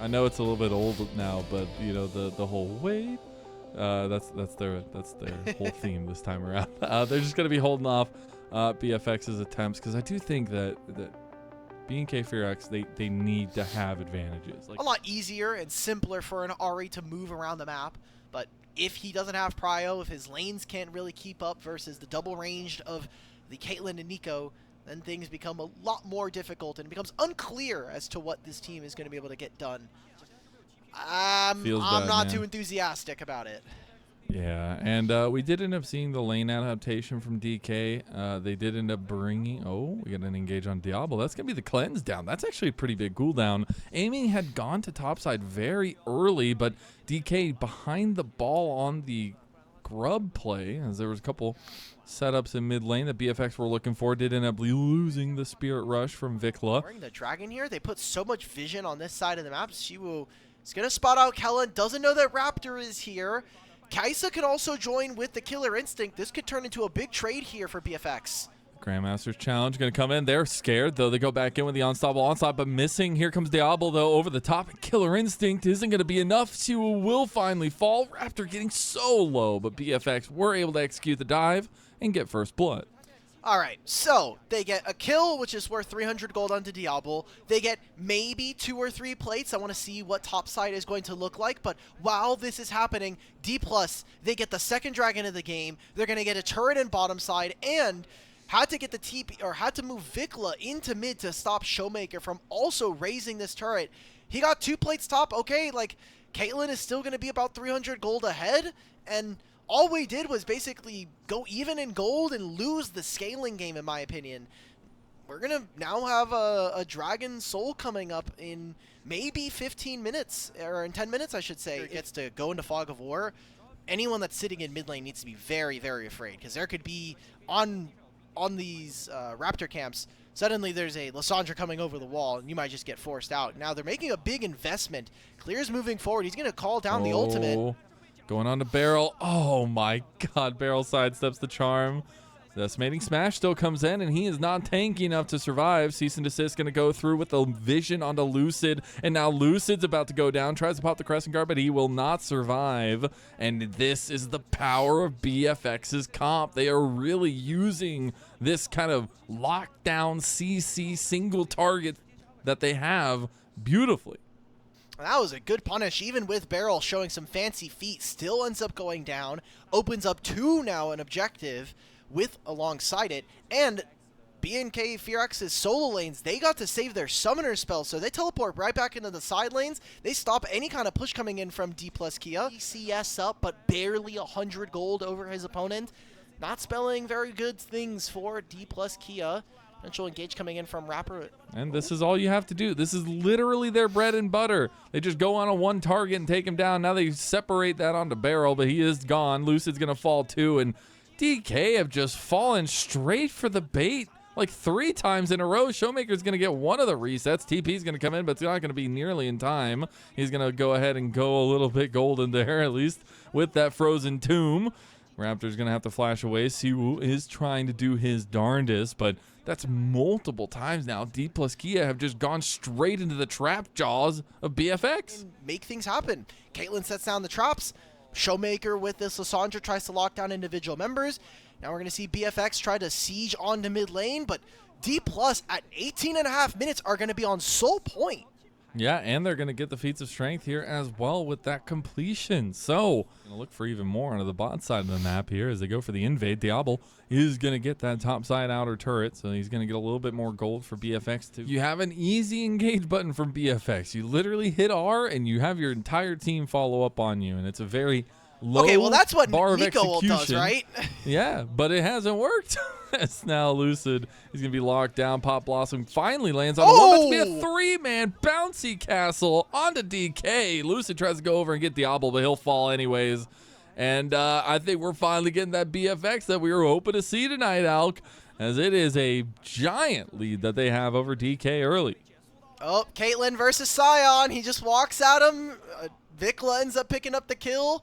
I know it's a little bit old now, but you know the whole wait. That's their whole theme this time around. They're just gonna be holding off BFX's attempts because I do think that BNK FEARX they need to have advantages. Like, a lot easier and simpler for an Ari to move around the map, but if he doesn't have prio, if his lanes can't really keep up versus the double ranged of the Caitlyn and Nico, then things become a lot more difficult and it becomes unclear as to what this team is going to be able to get done. I'm not too enthusiastic about it. Yeah, and we did end up seeing the lane adaptation from DK. They did end up bringing... Oh, we got an engage on Diablo. That's going to be the cleanse down. That's actually a pretty big cooldown. Aiming had gone to topside very early, but DK behind the ball on the grub play, as there was a couple setups in mid lane that BFX were looking for, did end up losing the Spirit Rush from Vikla. Wearing the Dragon here, they put so much vision on this side of the map. Shiwu is going to spot out Kellen, doesn't know that Raptor is here. Kaisa can also join with the Killer Instinct. This could turn into a big trade here for BFX. Grandmaster's Challenge going to come in. They're scared, though. They go back in with the unstoppable onslaught, but missing. Here comes Diablo, though, over the top. Killer Instinct isn't going to be enough. Siwu will finally fall. Raptor getting so low, but BFX were able to execute the dive and get first blood. All right, so they get a kill, which is worth 300 gold onto Diablo. They get maybe 2 or 3 plates. I want to see what topside is going to look like. But while this is happening, Dplus, they get the second dragon of the game. They're going to get a turret in bottom side and had to get the TP, or had to move Vikla into mid to stop Showmaker from also raising this turret. He got 2 plates top. Okay, like, Caitlyn is still going to be about 300 gold ahead, and all we did was basically go even in gold and lose the scaling game, in my opinion. We're going to now have a Dragon Soul coming up in maybe 15 minutes, or in 10 minutes, I should say. It gets to go into Fog of War. Anyone that's sitting in mid lane needs to be very, very afraid, because there could be, on these Raptor camps, suddenly there's a Lissandra coming over the wall, and you might just get forced out. Now they're making a big investment. Clear's moving forward. He's going to call down the ultimate. Going on to Barrel. Oh my god, Barrel sidesteps the charm. The Decimating Smash still comes in, and he is not tanky enough to survive. Cease and Desist going to go through with the vision onto Lucid, and now Lucid's about to go down. Tries to pop the Crescent Guard, but he will not survive. And this is the power of BFX's comp. They are really using this kind of lockdown CC single target that they have beautifully. That was a good punish, even with Barrel showing some fancy feet. Still ends up going down. Opens up 2 now an objective with alongside it. And BNK FEARX's solo lanes, they got to save their summoner spell, so they teleport right back into the side lanes. They stop any kind of push coming in from Dplus Kia. CS up, but barely 100 gold over his opponent. Not spelling very good things for Dplus Kia. Potential engage coming in from Rapper. And this is all you have to do. This is literally their bread and butter. They just go on a 1 target and take him down. Now they separate that onto Barrel, but he is gone. Lucid's going to fall too, and DK have just fallen straight for the bait like 3 times in a row. Showmaker's going to get one of the resets. TP's going to come in, but it's not going to be nearly in time. He's going to go ahead and go a little bit golden there, at least with that frozen tomb. Raptor's going to have to flash away. Siwu is trying to do his darndest, but that's multiple times now. Dplus Kia have just gone straight into the trap jaws of BFX. And make things happen. Caitlyn sets down the traps. Showmaker with this Lissandra tries to lock down individual members. Now we're going to see BFX try to siege onto mid lane, but Dplus at 18.5 minutes are going to be on soul point. Yeah, and they're going to get the feats of strength here as well with that completion. So, going to look for even more onto the bot side of the map here as they go for the invade. Diablo is going to get that top side outer turret, so he's going to get a little bit more gold for BFX too. You have an easy engage button from BFX. You literally hit R and you have your entire team follow up on you, and it's a very low okay, well, that's what bar Nico of does, right? Yeah, but it hasn't worked. As now Lucid is going to be locked down. Pop Blossom finally lands on what's going to be a 3-man bouncy castle onto DK. Lucid tries to go over and get Diablo, but he'll fall anyways. And I think we're finally getting that BFX that we were hoping to see tonight, Alk, as it is a giant lead that they have over DK early. Oh, Caitlyn versus Sion. He just walks at him. Vikla ends up picking up the kill.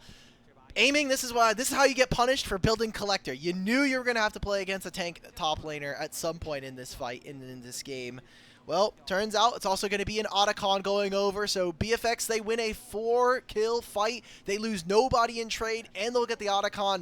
Aiming, this is how you get punished for building Collector. You knew you were going to have to play against a tank top laner at some point in this fight, in this game. Well, turns out it's also going to be an Otacon going over, so BFX, they win a 4-kill fight. They lose nobody in trade, and they'll get the Otacon.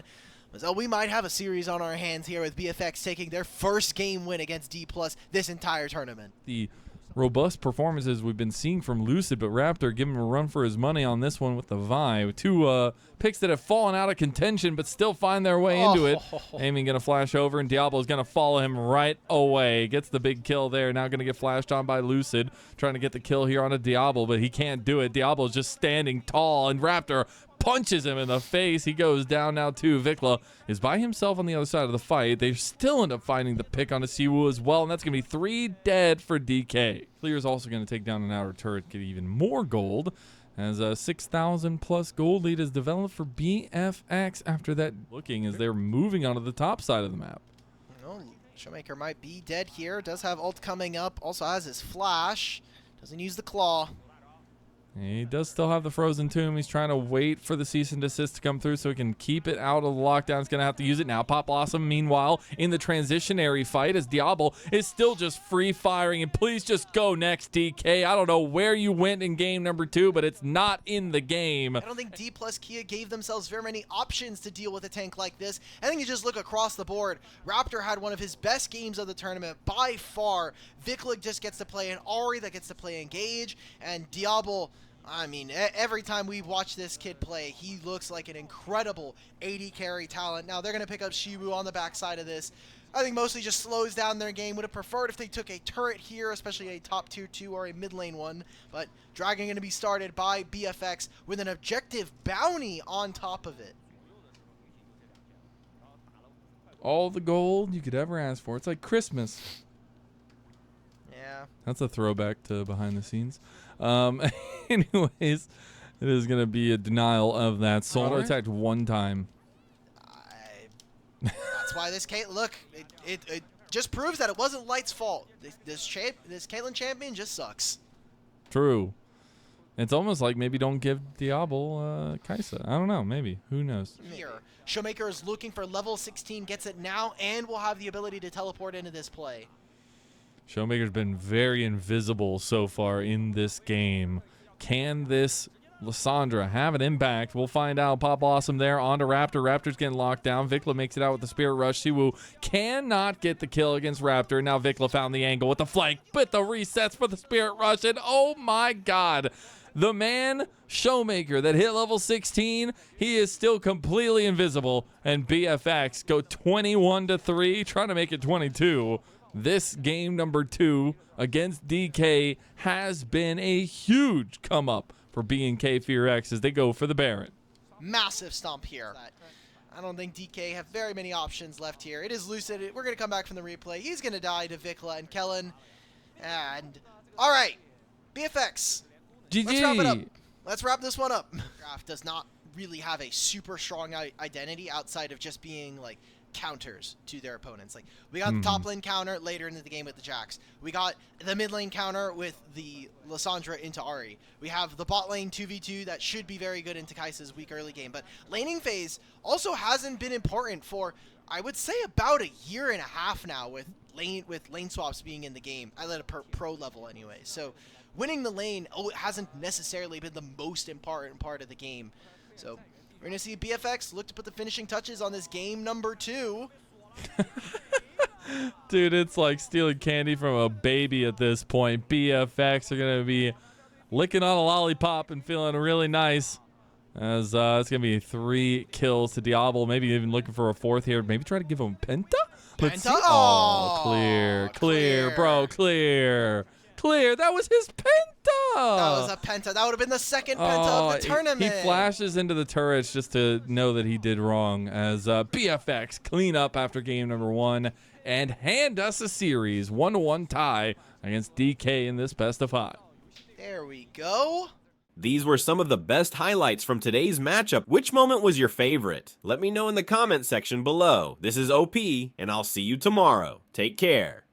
So we might have a series on our hands here with BFX taking their first game win against Dplus this entire tournament. The robust performances we've been seeing from Lucid, but Raptor give him a run for his money on this one with the Vi. Two picks that have fallen out of contention but still find their way into it. Aiming going to flash over, and Diablo's going to follow him right away. Gets the big kill there. Now going to get flashed on by Lucid. Trying to get the kill here on a Diablo, but he can't do it. Diablo's just standing tall, and Raptor punches him in the face. He goes down now too. Vikla is by himself on the other side of the fight. They still end up finding the pick on a Siwoo as well, and that's going to be 3 dead for DK. Clear is also going to take down an outer turret, get even more gold, as a 6,000 plus gold lead is developed for BFX after that, looking as they're moving onto the top side of the map. Well, Showmaker might be dead here. Does have ult coming up. Also has his flash. Doesn't use the claw. He does still have the Frozen Tomb. He's trying to wait for the cease and desist to come through so he can keep it out of the lockdown. He's going to have to use it now. Pop Blossom, meanwhile, in the transitionary fight as Diablo is still just free firing. And please just go next, DK. I don't know where you went in game number 2, but it's not in the game. I don't think Dplus Kia gave themselves very many options to deal with a tank like this. I think you just look across the board. Raptor had one of his best games of the tournament by far. Vikla just gets to play an Ahri that gets to play Engage, and Diablo, I mean, every time we watch this kid play, he looks like an incredible AD carry talent. Now, they're going to pick up Siwoo on the backside of this. I think mostly just slows down their game. Would have preferred if they took a turret here, especially a top tier 2 or a mid lane one. But Dragon going to be started by BFX with an objective bounty on top of it. All the gold you could ever ask for. It's like Christmas. Yeah. That's a throwback to behind the scenes. Anyways, it is going to be a denial of that. Solar attacked 1 time. That's why this look, it just proves that it wasn't Light's fault. This Caitlyn champion just sucks. True. It's almost like maybe don't give Diablo Kai'Sa. I don't know. Maybe. Who knows? Here, Showmaker is looking for level 16, gets it now, and will have the ability to teleport into this play. Showmaker's been very invisible so far in this game. Can this Lissandra have an impact? We'll find out. Pop Blossom there onto Raptor. Raptor's getting locked down. Vikla makes it out with the Spirit Rush. Siwoo cannot get the kill against Raptor. Now Vikla found the angle with the flank, but the resets for the Spirit Rush, and oh my god. The man, Showmaker, that hit level 16, he is still completely invisible, and BFX go 21-3, trying to make it 22. This game number 2 against DK has been a huge come up for BNK FEARX as they go for the Baron. Massive stomp here. I don't think DK have very many options left here. It is Lucid. We're going to come back from the replay. He's going to die to Vikla and Kellen. And, all right, BFX. GG. Let's wrap it up. Let's wrap this one up. Draft does not really have a super strong identity outside of just being, like, counters to their opponents. Like, we got the top lane counter later into the game with the Jax. We got the mid lane counter with the Lissandra into Ahri. We have the bot lane 2v2 that should be very good into Kai'Sa's weak early game. But laning phase also hasn't been important for, I would say, about a year and a half now with lane swaps being in the game, at a pro level anyway. So winning the lane hasn't necessarily been the most important part of the game. So we're going to see BFX look to put the finishing touches on this game number 2. Dude, it's like stealing candy from a baby at this point. BFX are going to be licking on a lollipop and feeling really nice. As it's going to be 3 kills to Diablo. Maybe even looking for a 4th here. Maybe try to give him Penta? Let's see. Oh, clear, bro, clear. That was his Penta. That was a Penta. That would have been the second Penta of the tournament. He flashes into the turrets just to know that he did wrong as BFX clean up after game number 1 and hand us a series 1-1 tie against DK in this best of 5. There we go. These were some of the best highlights from today's matchup. Which moment was your favorite? Let me know in the comment section below. This is OP, and I'll see you tomorrow. Take care.